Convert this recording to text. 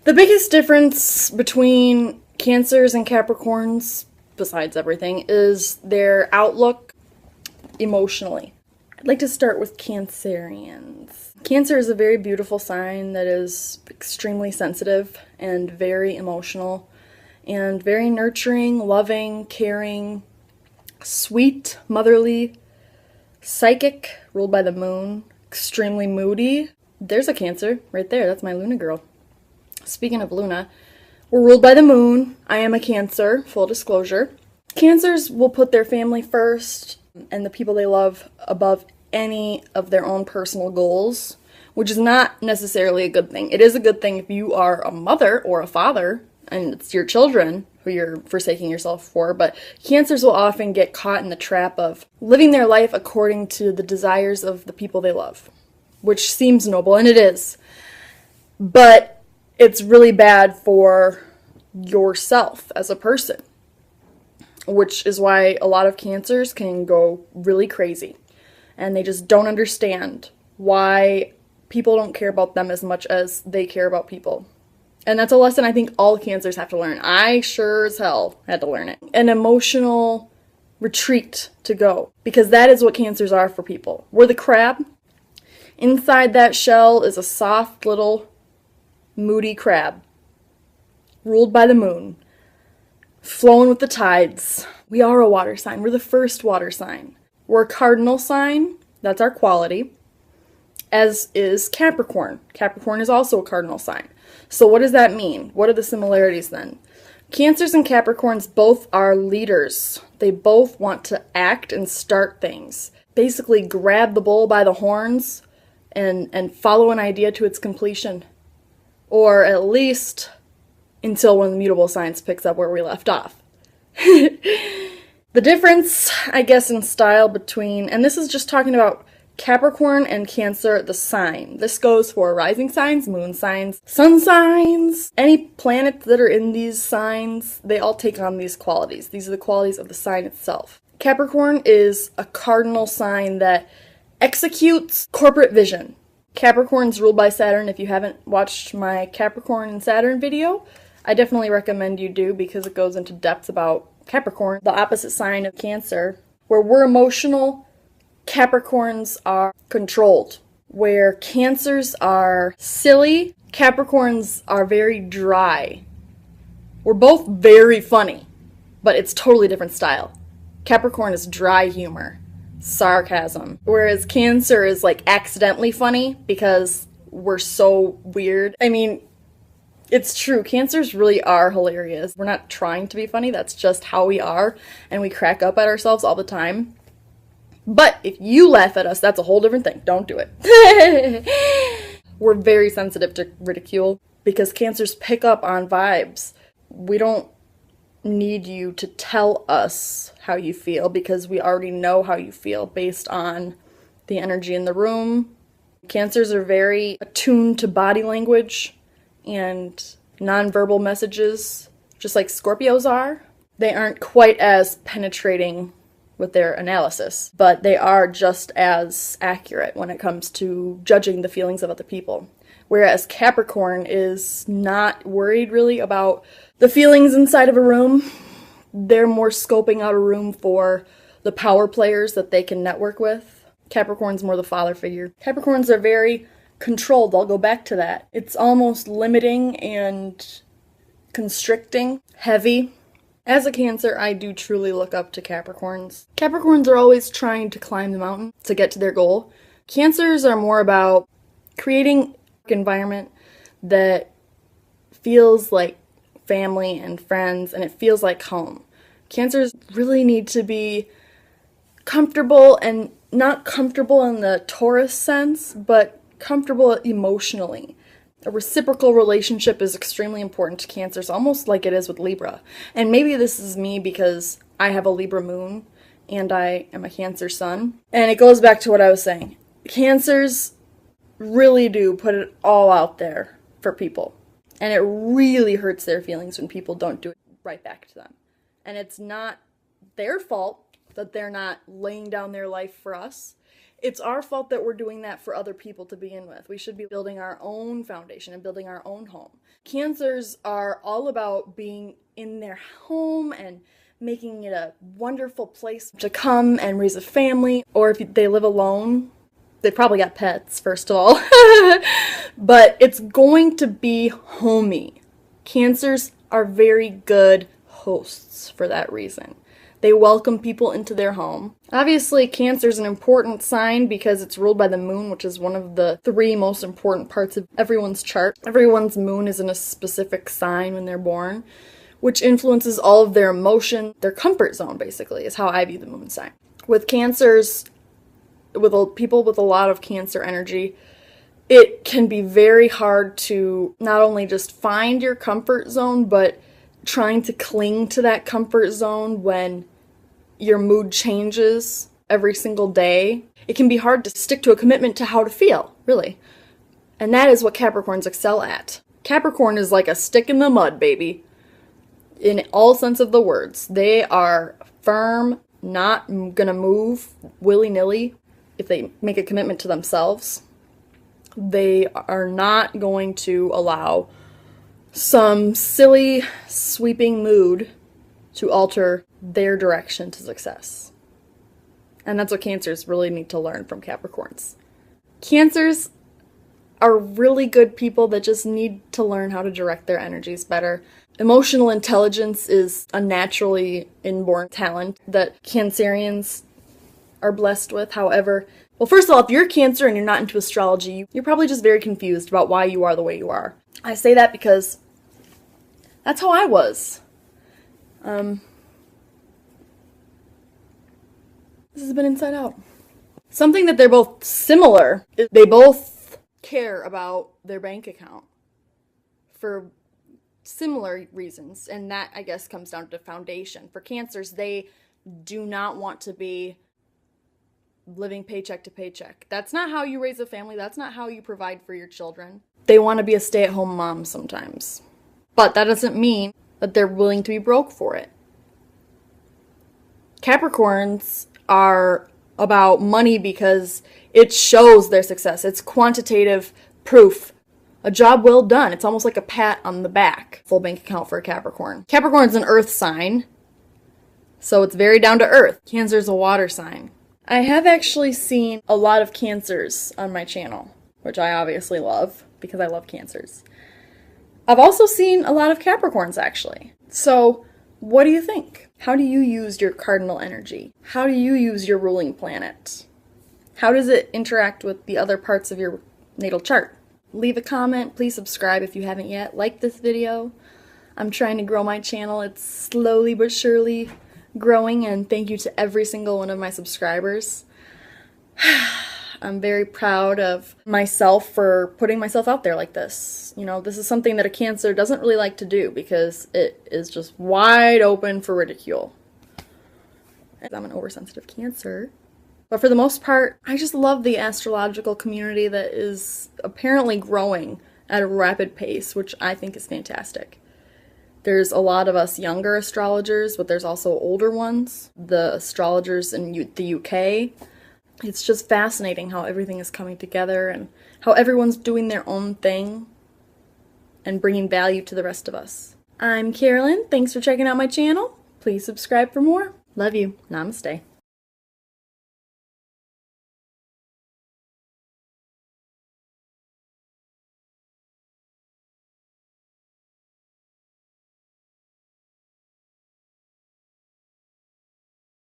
The biggest difference between Cancers and Capricorns, besides everything, is their outlook emotionally. I'd like to start with Cancerians. Cancer is a very beautiful sign that is extremely sensitive and very emotional and very nurturing, loving, caring, sweet, motherly, psychic, ruled by the moon, extremely moody. There's a Cancer right there. That's my Luna girl. Speaking of Luna, we're ruled by the moon. I am a Cancer, full disclosure. Cancers will put their family first and the people they love above any of their own personal goals, which is not necessarily a good thing. It is a good thing if you are a mother or a father and it's your children who you're forsaking yourself for, but Cancers will often get caught in the trap of living their life according to the desires of the people they love, which seems noble, and it is. But it's really bad for yourself as a person, which is why a lot of Cancers can go really crazy. And they just don't understand why people don't care about them as much as they care about people. And that's a lesson I think all Cancers have to learn. I sure as hell had to learn it. An emotional retreat to go, because that is what Cancers are for people. We're the crab. Inside that shell is a soft little moody crab, ruled by the moon, flowing with the tides. We are a water sign. We're the first water sign. We're a cardinal sign. That's our quality. As is Capricorn. Capricorn is also a cardinal sign. So what does that mean? What are the similarities then? Cancers and Capricorns both are leaders. They both want to act and start things. Basically grab the bull by the horns and follow an idea to its completion. Or at least until one of the mutable signs picks up where we left off. The difference, I guess, in style between, and this is just talking about Capricorn and Cancer, the sign. This goes for rising signs, moon signs, sun signs. Any planets that are in these signs, they all take on these qualities. These are the qualities of the sign itself. Capricorn is a cardinal sign that executes corporate vision. Capricorn's ruled by Saturn. If you haven't watched my Capricorn and Saturn video, I definitely recommend you do, because it goes into depth about Capricorn, the opposite sign of Cancer. Where we're emotional, Capricorns are controlled. Where Cancers are silly, Capricorns are very dry. We're both very funny, but it's totally different style. Capricorn is dry humor, sarcasm, whereas Cancer is like accidentally funny because we're so weird. I mean, it's true. Cancers really are hilarious. We're not trying to be funny. That's just how we are. And we crack up at ourselves all the time. But if you laugh at us, that's a whole different thing. Don't do it. We're very sensitive to ridicule because Cancers pick up on vibes. We don't need you to tell us how you feel because we already know how you feel based on the energy in the room. Cancers are very attuned to body language and nonverbal messages, just like Scorpios are. They aren't quite as penetrating with their analysis, but they are just as accurate when it comes to judging the feelings of other people. Whereas Capricorn is not worried really about the feelings inside of a room. They're more scoping out a room for the power players that they can network with. Capricorn's more the father figure. Capricorns are very controlled. I'll go back to that. It's almost limiting and constricting, heavy. As a Cancer, I do truly look up to Capricorns. Capricorns are always trying to climb the mountain to get to their goal. Cancers are more about creating an environment that feels like family and friends, and it feels like home. Cancers really need to be comfortable, and not comfortable in the Taurus sense, but comfortable emotionally. A reciprocal relationship is extremely important to Cancers, almost like it is with Libra. And maybe this is me because I have a Libra moon and I am a Cancer sun. And it goes back to what I was saying. Cancers really do put it all out there for people. And it really hurts their feelings when people don't do it right back to them. And it's not their fault that they're not laying down their life for us. It's our fault that we're doing that for other people to begin with. We should be building our own foundation and building our own home. Cancers are all about being in their home and making it a wonderful place to come and raise a family. Or if they live alone, they probably got pets, first of all. But it's going to be homey. Cancers are very good hosts for that reason. They welcome people into their home. Obviously, Cancer is an important sign because it's ruled by the moon, which is one of the 3 most important parts of everyone's chart. Everyone's moon is in a specific sign when they're born, which influences all of their emotion. Their comfort zone, basically, is how I view the moon sign. With Cancers, with people with a lot of Cancer energy, it can be very hard to not only just find your comfort zone, but trying to cling to that comfort zone when your mood changes every single day. It can be hard to stick to a commitment to how to feel, really. And that is what Capricorns excel at. Capricorn is like a stick in the mud, baby. In all sense of the words. They are firm, not gonna move willy-nilly if they make a commitment to themselves. They are not going to allow some silly, sweeping mood to alter their direction to success. And that's what Cancers really need to learn from Capricorns. Cancers are really good people that just need to learn how to direct their energies better. Emotional intelligence is a naturally inborn talent that Cancerians are blessed with. However, well, first of all, if you're a Cancer and you're not into astrology, you're probably just very confused about why you are the way you are. I say that because that's how I was. This has been Inside Out. Something that they're both similar is they both care about their bank account for similar reasons, and that, I guess, comes down to foundation. For Cancers, they do not want to be living paycheck to paycheck. That's not how you raise a family. That's not how you provide for your children. They want to be a stay-at-home mom sometimes. But that doesn't mean that they're willing to be broke for it. Capricorns are about money because it shows their success. It's quantitative proof. A job well done. It's almost like a pat on the back. Full bank account for a Capricorn. Capricorn's an earth sign, so it's very down to earth. Cancer's a water sign. I have actually seen a lot of Cancers on my channel, which I obviously love because I love Cancers. I've also seen a lot of Capricorns, actually. So, what do you think? How do you use your cardinal energy? How do you use your ruling planet? How does it interact with the other parts of your natal chart? Leave a comment. Please subscribe if you haven't yet. Like this video. I'm trying to grow my channel. It's slowly but surely growing, and thank you to every single one of my subscribers. I'm very proud of myself for putting myself out there like this. You know, this is something that a Cancer doesn't really like to do because it is just wide open for ridicule. I'm an oversensitive Cancer. But for the most part, I just love the astrological community that is apparently growing at a rapid pace, which I think is fantastic. There's a lot of us younger astrologers, but there's also older ones, the astrologers in the UK. It's just fascinating how everything is coming together and how everyone's doing their own thing and bringing value to the rest of us. I'm Carolyn. Thanks for checking out my channel. Please subscribe for more. Love you. Namaste.